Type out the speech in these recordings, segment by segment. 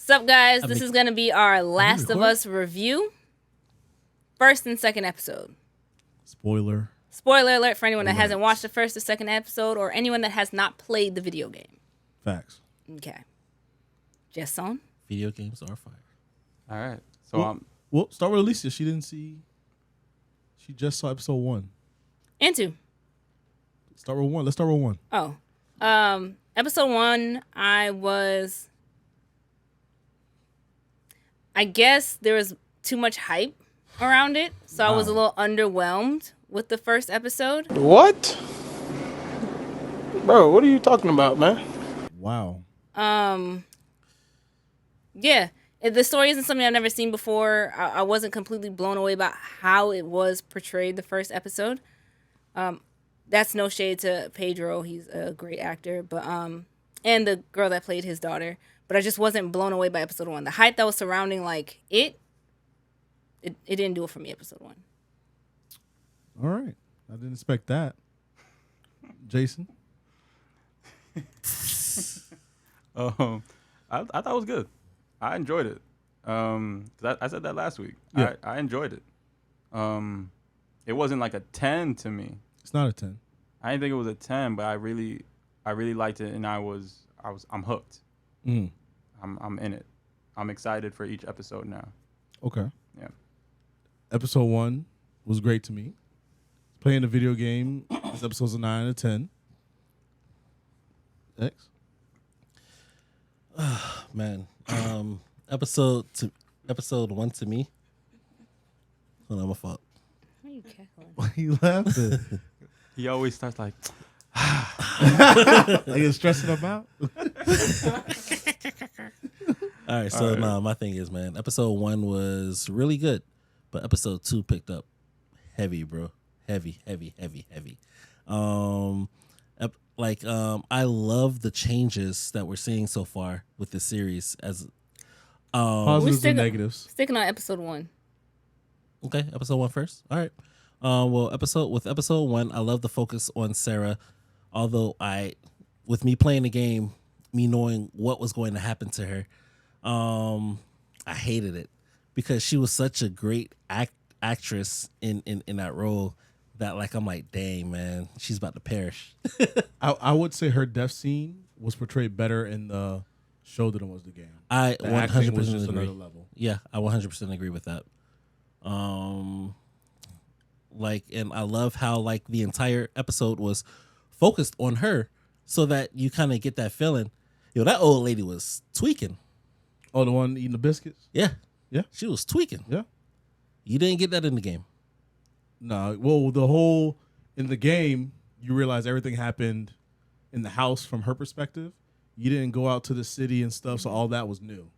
What's up, guys? This is going to be our Last of Us review. First and second episode. Spoiler alert for anyone that hasn't watched the first or second episode or anyone that has not played the video game. Facts. Okay. Jason? Video games are fire. All right. So well, start with Alicia. She just saw episode 1. And 2. Start with 1. Let's start with 1. Oh. Episode 1, I guess there was too much hype around it, so I was a little underwhelmed with the first episode. What? Bro, what are you talking about, man? Wow. Yeah. The story isn't something I've never seen before. I wasn't completely blown away about how it was portrayed the first episode. That's no shade to Pedro. He's a great actor, but and the girl that played his daughter. But I just wasn't blown away by episode 1. The hype that was surrounding it didn't do it for me, episode 1. All right. I didn't expect that. Jason? I thought it was good. I enjoyed it. I said that last week. Yeah. I enjoyed it. It wasn't like a 10 to me. It's not a 10. I didn't think it was a 10, but I really liked it, and I'm hooked. Mm. I'm in it. I'm excited for each episode now. Okay. Yeah. Episode 1 was great to me. Playing the video game, this episode's a 9 out of 10. X? Man, episode 1 to me. Hold on, my fault. Why are you cackling? Why are you laughing? He always starts like, Are you stressing him out? All right, so my thing is, man, episode 1 was really good, but episode 2 picked up heavy, bro. Heavy. I love the changes that we're seeing so far with the series as Positives and negatives. Sticking on episode 1. Okay, episode 1 first. All right. Well, episode 1, I love the focus on Sarah. Although with me playing the game, me knowing what was going to happen to her, I hated it because she was such a great actress in that role that I'm like, dang, man, she's about to perish. I would say her death scene was portrayed better in the show than it was the game. I The acting 100% was just agree. another level. Yeah, I 100% agree with that. And I love how the entire episode was focused on her, so that you kind of get that feeling. That old lady was tweaking. Oh, the one eating the biscuits? Yeah, Yeah. she was tweaking. Yeah. You didn't get that in the game. No. Well, in the game, you realize everything happened in the house from her perspective. You didn't go out to the city and stuff, so all that was new,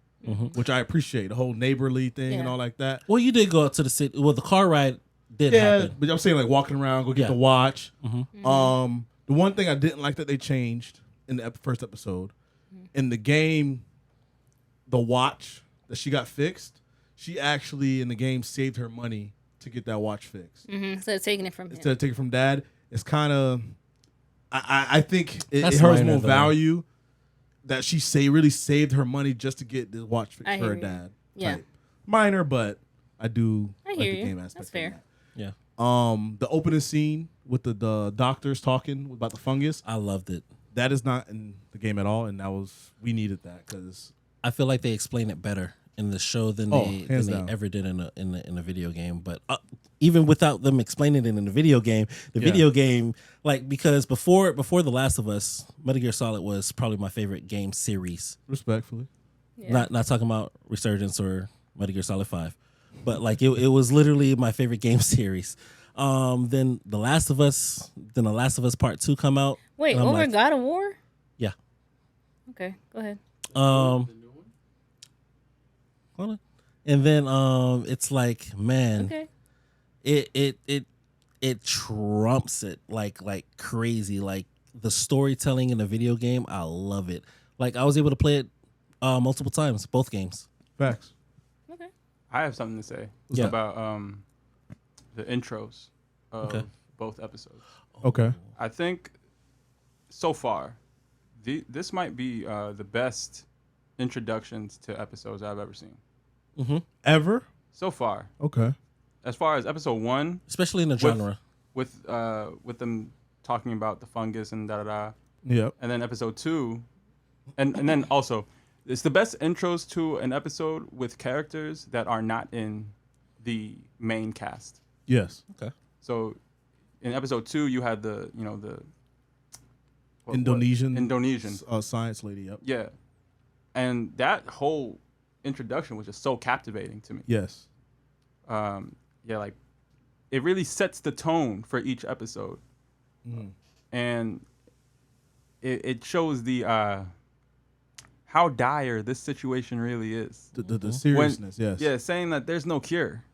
which I appreciate. The whole neighborly thing and all like that. Well, you did go out to the city. Well, the car ride did Yeah, happen. but I'm saying walking around, go get the watch. The one thing I didn't like that they changed in the first episode, in the game, the watch that she got fixed, she actually in the game saved her money to get that watch fixed. Instead of taking it from him. Instead of taking it from dad, it's kind of, I think it That's holds minor, more though. value that she really saved her money just to get the watch fixed I for her hear you. dad. Yeah. Type. Minor, but I do I like hear the you. game aspect. That's of fair. that. Yeah, The opening scene with the doctors talking about the fungus, I loved it. that is not in the game at all, and we needed that because I feel like they explain it better in the show than hands they down. ever did in a video game. But even without them explaining it in the video game, video game, because before The Last of Us, Metal Gear Solid was probably my favorite game series. respectfully, Yeah. Not talking about Resurgence or Metal Gear Solid 5, but it was literally my favorite game series. Then The Last of Us Part 2 come out. Wait, and I'm over like, God of War? Yeah. Okay, go ahead. Hold on. And then it's like, man, Okay. it trumps it like crazy. Like the storytelling in the video game, I love it. I was able to play it multiple times, both games. facts. Okay. I have something to say Yeah. about the intros of both episodes. Okay, I think so far, this might be the best introductions to episodes I've ever seen Ever? so far. Okay. As far as episode 1, especially in the genre. with them talking about the fungus and da. Yep. And then episode 2, and then also, it's the best intros to an episode with characters that are not in the main cast. Yes. Okay. So, in episode 2, you had the Indonesian science lady. Yep. Yeah, and that whole introduction was just so captivating to me. Yes. Yeah, like it really sets the tone for each episode, and it shows the how dire this situation really is. The seriousness. Yes. Yeah, saying that there's no cure.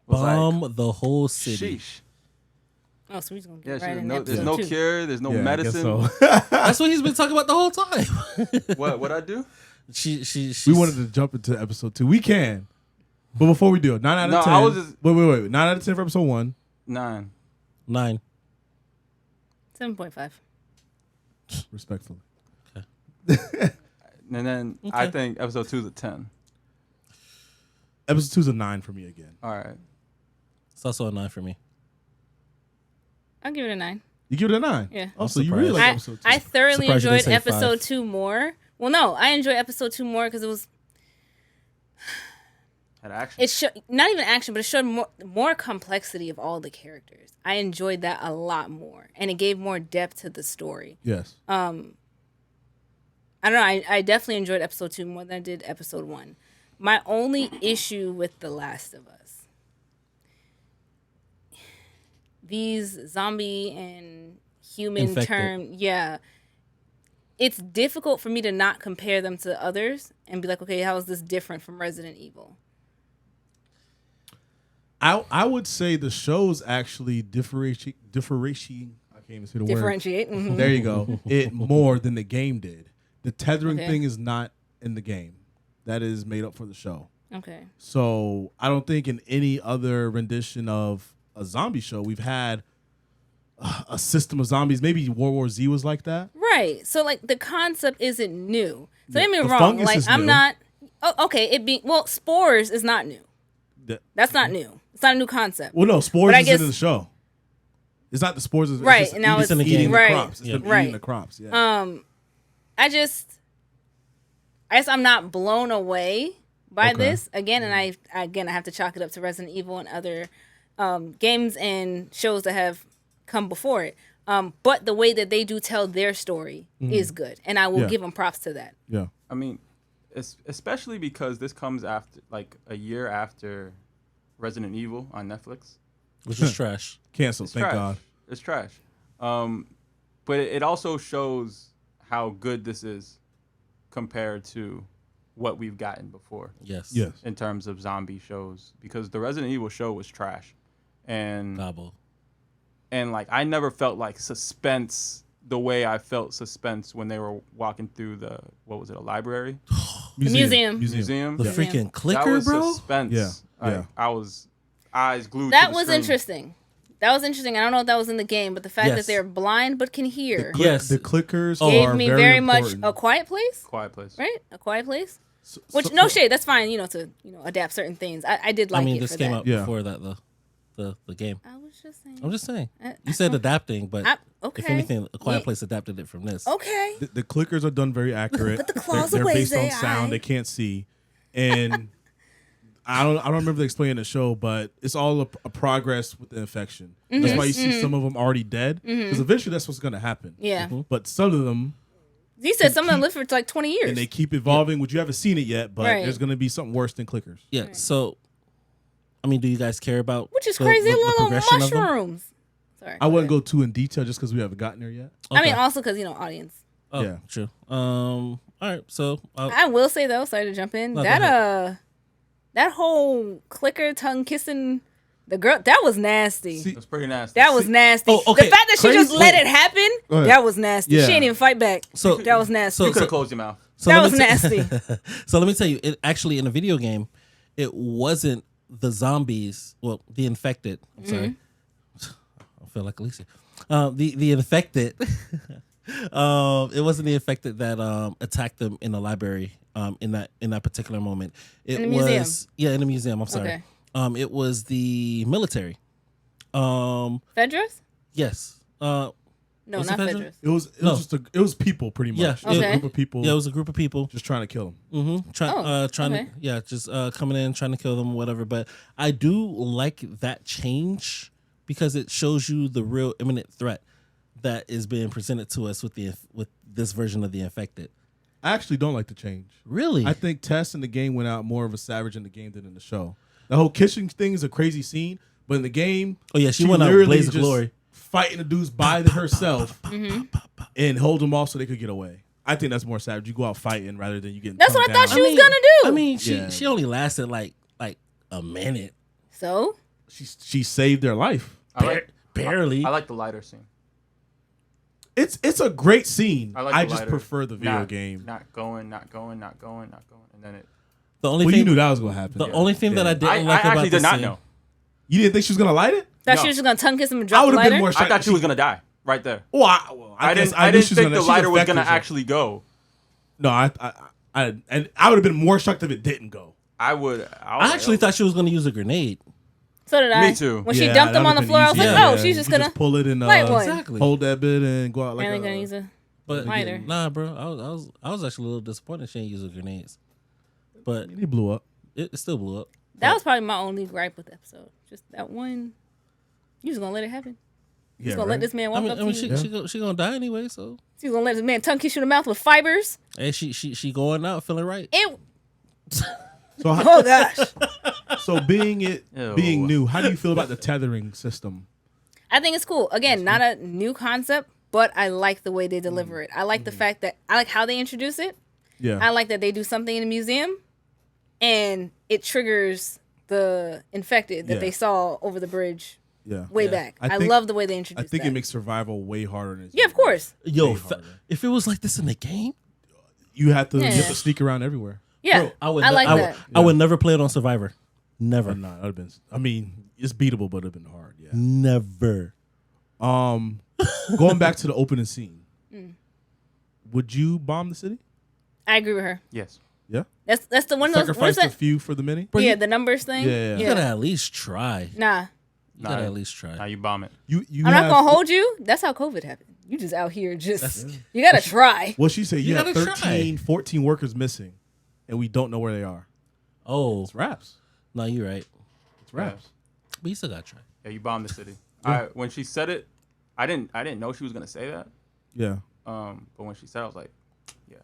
Was Bomb the whole city. Sheesh. Oh, so he's gonna Yeah, get right in there's episode no 2. cure. There's no Yeah, I guess medicine. so. That's what he's been talking about the whole time. What I do? She We wanted to jump into episode 2. We can. But before we do it, 9 out of No, 10. I was just- Wait. 9 out of 10 for episode 1. 9. 9. 7.5. Respectfully. And then I think episode 2 is a 10. Episode 2 is a 9 for me again. All right. It's also a 9 for me. I'll give it a 9. You give it a 9? Yeah. Oh, so you really like episode 2. I thoroughly Surprised you enjoyed didn't say episode 5. 2 more. Well, no, I enjoyed episode 2 more because it was Had action. it showed not even action, but it showed more complexity of all the characters. I enjoyed that a lot more, and it gave more depth to the story. Yes. I don't know. I definitely enjoyed episode 2 more than I did episode 1. My only issue with The Last of Us, these zombie and human Infected. it's difficult for me to not compare them to others and be like, okay, how is this different from Resident Evil? I would say the show's actually differentiate. I can't even say the word. Differentiate. Mhm. There you go. It more than the game did. The tethering Okay. thing is not in the game. That is made up for the show. Okay. So I don't think in any other rendition of a zombie show we've had a system of zombies. Maybe World War Z was like that. Right. So like the concept isn't new. So don't get The me wrong. fungus Like is I'm new. not. Oh, okay. Spores is not new. That's not new. It's not a new concept. Well, no, spores But I isn't guess- in the show. It's not the spores. It's Right, just and now it's in the eating game. the Right, crops. It's them right. eating the crops. Yeah. I guess I'm not blown away by Okay. this again, and I have to chalk it up to Resident Evil and other games and shows that have come before it. But the way that they do tell their story is good, and I will Yeah. give them props to that. Yeah. I mean, especially because this comes after like a year after Resident Evil on Netflix. Which is trash. Canceled. It's Thank trash. God. It's trash. But it also shows how good this is compared to what we've gotten before Yes. Yes. in terms of zombie shows. Because the Resident Evil show was trash, and Gobble. like I never felt like suspense the way I felt suspense when they were walking through the a library Museum. museum. The Yeah. freaking That clicker, was bro. suspense. Yeah, Like, yeah. I was eyes glued. That to the was screen. interesting. That was interesting. I don't know if that was in the game, but the fact Yes. that they're blind but can hear Yes. The clickers gave are me very, very much important. a quiet place, Quiet Place. right? A quiet place. So- Which so- no shade, that's fine. To adapt certain things. I did like I mean, it this for came that. out Yeah. before that, though. The game. I was just saying. I'm just saying. You said adapting, but okay. if anything, A Quiet Yeah. Place adapted it from this. Okay. The clickers are done very accurate. Put the claws they're away, based on Zay, sound. aight. They can't see, and I don't remember they explaining the show, but it's all a progress with the infection. That's why you see some of them already dead, because eventually that's what's going to happen. Yeah. But some of them, He said some of them live for like 20 years. and they keep evolving, which you haven't seen it yet, but Right. there's going to be something worse than clickers. Yeah. So, I mean, do you guys care about Which is the- crazy. the Little progression of them? mushrooms. Sorry. I wouldn't go too in detail just because we haven't gotten there yet. I mean, Okay. also because, audience. Oh, Yeah. true. All right. So, I will say, though, sorry to jump in, No, go that whole clicker tongue kissing the girl, that was nasty. See, That's pretty nasty. That was nasty. Oh, okay. The fact that she just Crazy- let wait. it happen, Go ahead. that was nasty. Yeah. She didn't even fight back. So- that was nasty. so- You could have closed your mouth. That let was me nasty. So let me tell you, it actually in a video game, it wasn't the zombies. Well, the infected. I'm sorry. I feel like Alicia. The infected. It wasn't the infected that attacked them in the library in that particular moment. It In the was museum? in the museum. I'm sorry. Okay. It was the military. Fedras? Yes. No, Was it not Fedra? Fedras. It was people pretty much. Yeah. It was Okay. a group of people. Yeah, it was a group of people. just trying to kill him. Mm-hmm. Trying okay. to, just coming in, trying to kill them, whatever. But I do like that change because it shows you the real imminent threat that is being presented to us with this version of the infected. I actually don't like the change. Really? I think Tess in the game went out more of a savage in the game than in the show. The whole kitchen thing is a crazy scene, but in the game, Oh yeah, she went out literally blaze of just glory. fighting the dudes by herself and hold them off so they could get away. I think that's more savage. You go out fighting rather than you getting. That's what I thought down. she was gonna do. I mean, Yeah. she only lasted like a minute. So She saved their life. Barely. I like the lighter scene. It's a great scene. I like I the just lighter. prefer the video Not- game. Not going, and then it. The only Well, thing you knew that was gonna happen. the only thing that I didn't I like about actually the did not scene- know. You didn't think she was gonna light it? thought No. she was just gonna tongue kiss him and I drop the would have lighter. been more I shocked. thought she was gonna die right there. Well, I guess didn't. I didn't she think the she's lighter was affected gonna herself. actually go. No, I would have been more shocked if it didn't go. I would. I actually thought she was going to use a grenade. So did I. Me too. When she Yeah, dumped that him on the would've floor, I was been like, easy. oh, Yeah, she's just you gonna pull it and light one. Exactly. hold that bit and go out like Apparently a. gonna use a But lighter. nah, bro, I was actually a little disappointed she didn't use the grenades. But He blew up. it still blew up. That was probably my only gripe with the episode. Just that one. You just gonna let it happen. You just gonna let this man walk up to you. She gonna die anyway. So She's gonna let this man tongue kiss you in the mouth with fibers. hey, she going out feeling right. It. So, Oh gosh. so being Ew. new, how do you feel about the tethering system? I think it's cool. Again, not a new concept, but I like the way they deliver it. I like the fact that I like how they introduce it. Yeah, I like that they do something in the museum, and it triggers the infected that Yeah. they saw over the bridge yeah. way back. I I think- love the way they I introduced think that. it makes survival way harder than. Yeah, of course. Yo, Way harder. if it was like this in the game, You have to Yeah. sneak around everywhere. Yeah, I would. I like that. I would never play it on Survivor. Never. No, that'd have been. I mean, it's beatable, but it'd been hard. Yeah. Never. Going back to the opening scene, would you bomb the city? I agree with her. Yes. Yeah. That's the one of those. What Sacrifice is the that? few for the many. Yeah, the numbers thing. Yeah. You gotta at least try. Nah, You gotta at least try. Now you bomb it. You I'm have, not gonna hold you. That's how COVID happened. You just out here just. You gotta try. Well, she said you, You have gotta 13, 14 workers missing, and we don't know where they are. Oh, It's raps. no, you're right. It's raps. But you still gotta try. Yeah, you bombed the city. When she said it, I didn't know she was gonna say that. Yeah. But when she said it, I was like, yeah,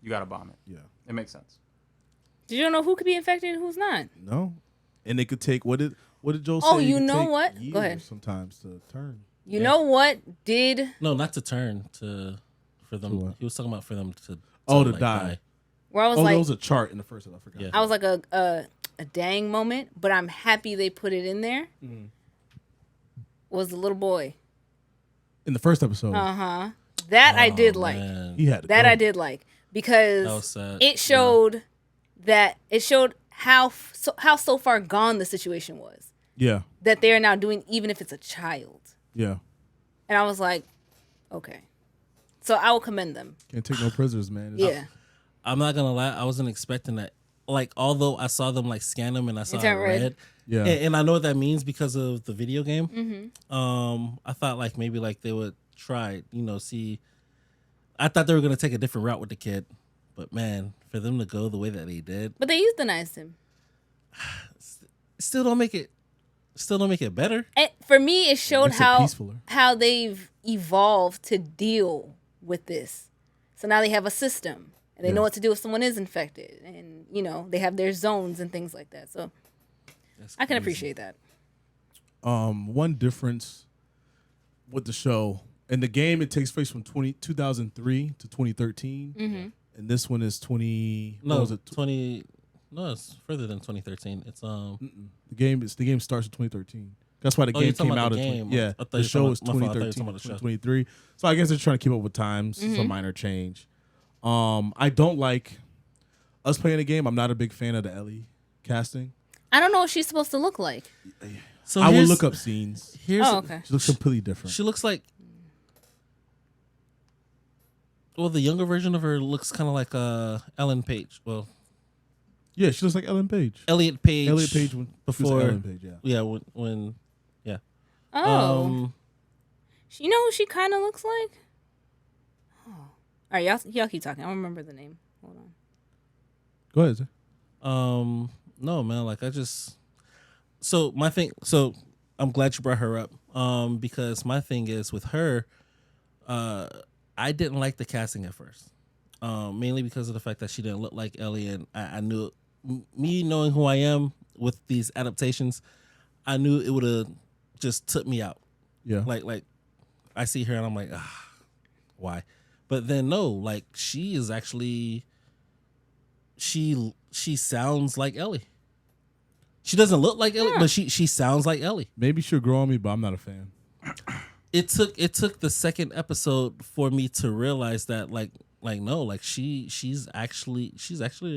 you gotta bomb it. Yeah. It makes sense. Did you don't know who could be infected and who's not? No. And it could take what did Joel say? Oh, It you could know take what? Go years ahead. Sometimes to turn. You know what did? No, not to turn for them. what? He was talking about for them to To like, die. Where I was Oh, like, there was a chart in the first one. I forgot. Yeah. I was like a dang moment, but I'm happy they put it in there. Was the little boy? In the first episode, That I did like. Man. he had to That go. I did like because That was sad. it showed how so far gone the situation was Yeah. that they are now doing, even if it's a child. Yeah. And I was like, okay, so I will commend them. Can't take no prisoners, man. It's- Yeah, I'm not gonna lie. I wasn't expecting that. Like, although I saw them like scan them and I saw it turned red. red. Yeah. And I know what that means because of the video game. I thought like maybe like they would try, see. I thought they were gonna take a different route with the kid, but man, for them to go the way that they did, but they euthanized him. still don't make it better. And for me, it showed Makes it how peacefuler. how they've evolved to deal with this. So now they have a system, and they know what to do if someone is infected, and they have their zones and things like that. So I can appreciate that. One difference with the show in the game, it takes place from 2003 to 2013, and this one is 20. what No, was it? 20. No, it's further than 2013. It's The game starts in 2013. That's why the Oh, game you're talking came about out the in game. yeah. I thought The you were show talking is about- my fault, I thought you were 2013, talking about the show. 2023. So I guess they're trying to keep up with times. It's a minor change. I don't like us playing the game. I'm not a big fan of the Ellie casting. I don't know what she's supposed to look like. So I will here's- look up scenes. Here's Oh, okay. She looks completely different. She looks like Well, the younger version of her looks kind of like Ellen Page. Well, Yeah, she looks like Ellen Page. Elliot Page. Elliot Page when before Ellen Page. Yeah. Yeah, when yeah. Oh. You know who she kind of looks like? Oh. All right, y'all keep talking. I don't remember the name. Hold on. Go ahead, sir. No, man. Like so I'm glad you brought her up. Because my thing is with her, I didn't like the casting at first. Mainly because of the fact that she didn't look like Ellie, and I knew, me knowing who I am with these adaptations, I knew it would have just took me out. Yeah. Like I see her and I'm like, why? But then no, like she is actually, she sounds like Ellie. She doesn't look like Ellie, but she sounds like Ellie. Maybe she'll grow on me, but I'm not a fan. It took the second episode for me to realize that no, like she's actually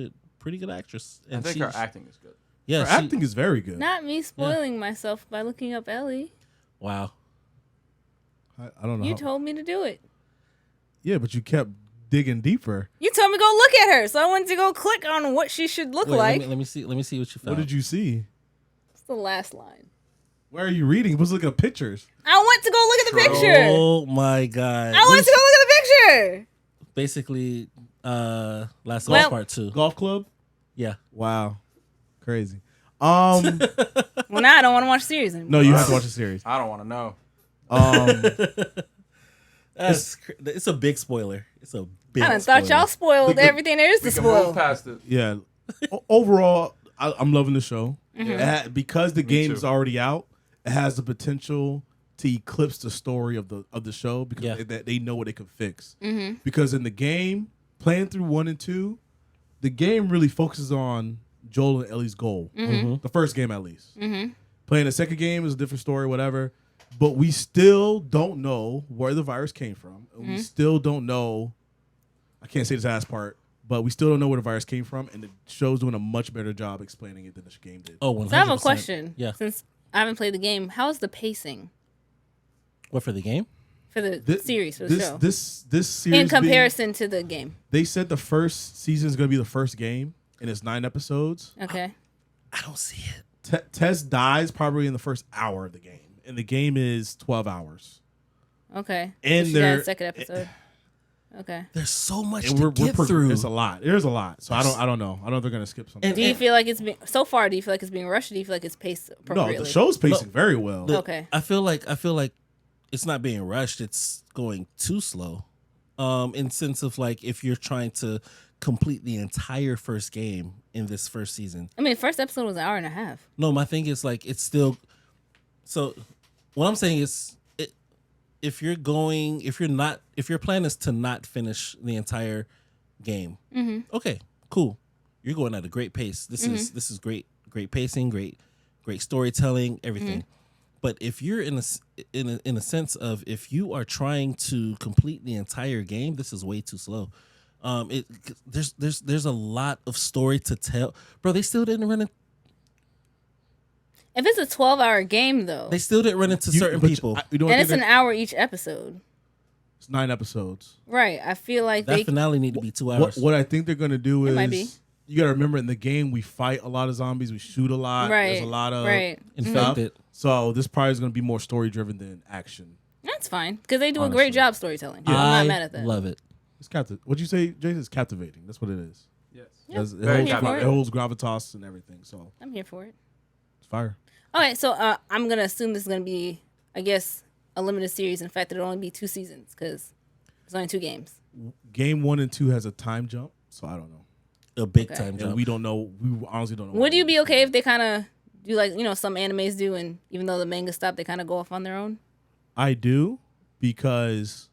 a pretty good actress. I think her acting is good. Yeah, Her acting is very good. Not me spoiling myself by looking up Ellie. Wow. I don't know. You told me to do it. Yeah, but you kept digging deeper. You told me to go look at her, so I went to go click on what she should look Wait, like. let me see what you found. What did you see? It's the last line. Where are you reading? Let's look at pictures. I went to go look at the picture. Oh my god. I went to go look at the picture. Basically, Last of Us Part 2. Golf club? Yeah. Wow. Crazy. Well, now I don't want to watch the series anymore. No, you have to watch the series. I don't want to know. It's a big spoiler. It's a big I done thought y'all spoiled everything there is to We can move spoil. past it. Yeah. Overall, I'm loving the show. Mm-hmm. Because the Me game too. is already out, it has the potential to eclipse the story of the show because they know what they can fix. Mm-hmm. Because in the game, playing through 1 and 2, the game really focuses on Joel and Ellie's goal. Mm-hmm. The first game, at least. Mm-hmm. Playing the second game is a different story, whatever. But we still don't know where the virus came from. And we still don't know. I can't say this last part, but we still don't know where the virus came from. And the show's doing a much better job explaining it than the game did. Oh, 100%. So I have a question. Yeah. Since I haven't played the game, how is the pacing What, for the game? for the series, for the show? This series In comparison to the game. they said the first season is going to be the first game, and it's 9 episodes. Okay. I don't see it. Tess dies probably in the first hour of the game, and the game is 12 hours. Okay. And So she died in they're- the second episode. Okay. There's so much And to get through. It's a lot. There's a lot. So I don't know. I don't know if they're going to skip something. And- Do you feel like it's being so far? Do you feel like it's being rushed? Or do you feel like it's paced No, appropriately? the show's pacing very well. Okay. I feel like it's not being rushed. It's going too slow. In sense of like if you're trying to complete the entire first game in this first season. I mean, the first episode was an hour and a half. No, my thing is like it's still. So, what I'm saying is, if your plan is to not finish the entire game, okay, cool. You're going at a great pace. This is great pacing, great storytelling, everything. But if you're in a sense of if you are trying to complete the entire game, this is way too slow. There's a lot of story to tell, bro. They still didn't run it. If it's a 12-hour game, though, They still didn't run into certain people. and it's an hour each episode, It's 9 episodes. right? I feel like That they. finale need to be 2 hours. What I think they're going to do It might be. is you got to remember in the game we fight a lot of zombies, we shoot a lot. Right. There's a lot of Right. stuff. Infected. So this probably is going to be more story driven than action. That's fine because they do a Honestly. great job storytelling. I'm not mad at that. Love it. It's What'd you say, Jason? It's captivating. That's what it is. Yes. Yeah, It Very holds, captivating. it holds gravitas and everything. So I'm here for it. it's fire. Okay, so I'm gonna assume this is gonna be, I guess, a limited series. In fact, it'll only be 2 seasons because there's only 2 games. Game 1 and 2 has a time jump, so I don't know. A big Okay. time And jump. we don't know. We honestly don't know. Would you be okay if they kind of do like some animes do, and even though the manga stopped, they kind of go off on their own? I do, because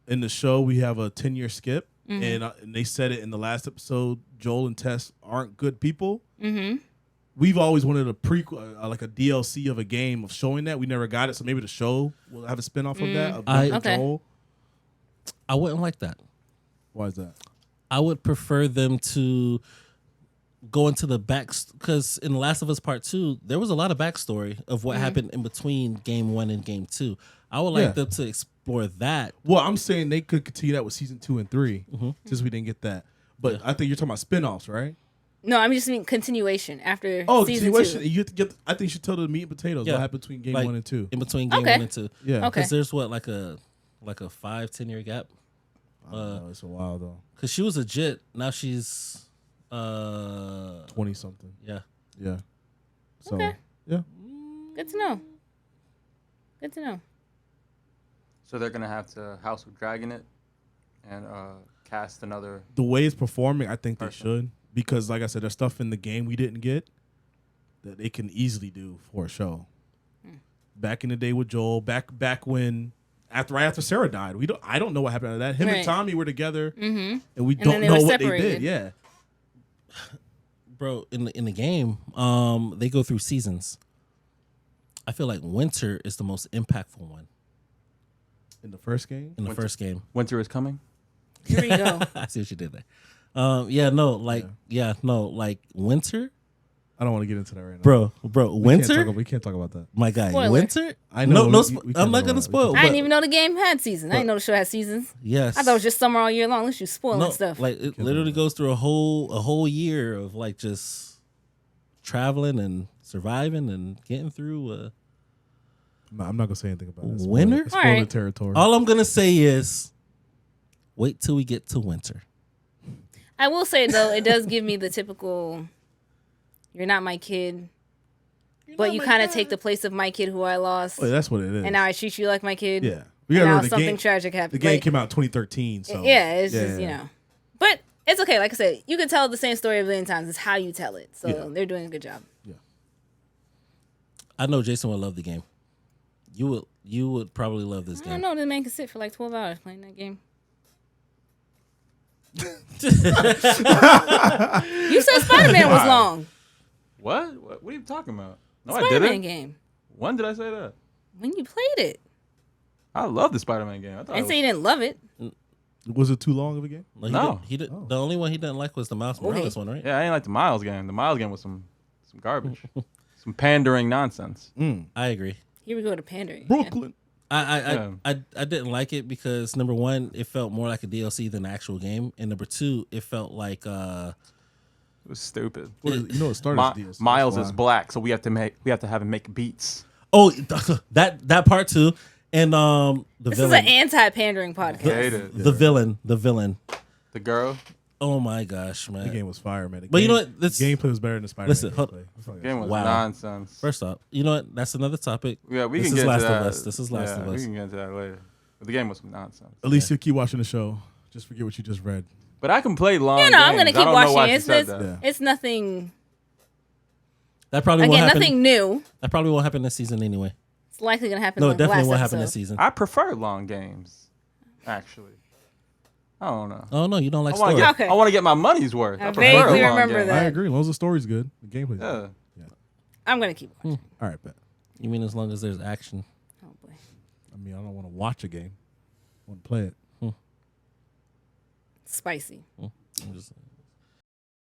in the show we have a 10-year skip, and they said it in the last episode. Joel and Tess aren't good people. Mm-hmm. We've always wanted a prequel, like a DLC of a game of showing that. We never got it, so maybe the show will have a spinoff of that. Of Okay. Joel. I wouldn't like that. Why is that? I would prefer them to go into the back, because in The Last of Us Part 2, there was a lot of backstory of what happened in between Game 1 and Game 2. I would like them to explore that. Well, I'm saying they could continue that with season 2 and 3, since we didn't get that. But I think you're talking about spinoffs, right? No, I'm just mean continuation after season continuation. 2. You have to get. I think you should tell the meat and potatoes what happened between game 1 and 2. In between game Okay. 1 and 2. Yeah. Okay. Because there's what, like a 5-10 year gap. It's a while though. Because she was legit. Now she's 20 something. Yeah. Yeah. So Okay. yeah. Good to know. Good to know. So they're gonna have to House of Dragon it and cast another. The way it's performing, I think they Person. should, because like I said, there's stuff in the game we didn't get that they can easily do for a show. Back in the day with Joel, back when right after Sarah died, I don't know what happened to that. Him and Right. Tommy were together, and we And don't then they know were what they separated. did. Yeah. Bro, in the game, they go through seasons. I feel like winter is the most impactful one In the first game, in the first game. Winter is coming. Here we go. I see what you did there. Like winter, I don't want to get into that right now. bro, winter. We can't talk about that. My guy, Spoiler. winter. I know. No, We can't I'm not talk gonna about it. spoil. I didn't but- even know the game had seasons. I didn't know the show had seasons. Yes, I thought it was just summer all year long. At least you spoiling stuff. Like it literally goes through a whole year of like just traveling and surviving and getting through. No, I'm not gonna say anything about it. Winter? Spoiler Alright. territory. All I'm gonna say is, wait till we get to winter. I will say though, it does give me the typical "you're not my kid," but you kind of take the place of my kid who I lost, Oh, yeah, that's what it is. and now I treat you like my kid. yeah, we And gotta now remember the something game. tragic happened. The game Like, came out in 2013. So yeah, it's just but it's okay. Like I said, you can tell the same story a billion times. It's how you tell it. So Yeah. they're doing a good job. I know Jason would love the game. You would probably love this I game. don't know. This man can sit for like 12 hours playing that game. You said Spider-Man was long. What are you talking about? No, I Spider-Man didn't. game. When did I say that? When you played it, I love the Spider-Man game. I thought I didn't say you didn't love it. Was it too long of a game? No, he did. The only one he didn't like was the Miles Morales one, right? Yeah, I ain't like the Miles game. The Miles game was some garbage, some pandering nonsense. I agree. Here we go to pandering. Brooklyn. I didn't like it because number one, it felt more like a DLC than an actual game, and number two, it felt like It was stupid. It started as DLC. Miles That's is why. black, so we have to have him make beats. oh that part too, and the This villain, is an anti-pandering podcast. Hate it. the villain. The girl. Oh my gosh, The man! game was fire, man. But you know what? This gameplay was better than the Spider-Man. Listen, hold- gameplay. That's all I The gotta game was Wow. nonsense. First off, you know what? That's another topic. Yeah, we This can is get Last into of that. Us. This is Last of We Us. can get into that later. But the game was some nonsense. At least you keep watching the show. Just forget what you just read. But I can play long. Yeah, no, I'm gonna games. keep I don't know why watching she it. said It's, that. Yeah. it's nothing. That probably won't Again, happen. nothing new. That probably won't happen this season anyway. It's likely gonna happen. No, on it the definitely last won't happen episode. this season. I prefer long games, actually. I don't know. Oh no, you don't like I want story. to Okay. I want to get my money's worth. I I prefer a vaguely long remember game. that. I agree. As long as the story's good, the gameplay's Yeah. good. I'm gonna keep watching. All right, bet. You mean as long as there's action? Oh boy. I mean, I don't want to watch a game. I want to play it. Spicy. I'm just saying.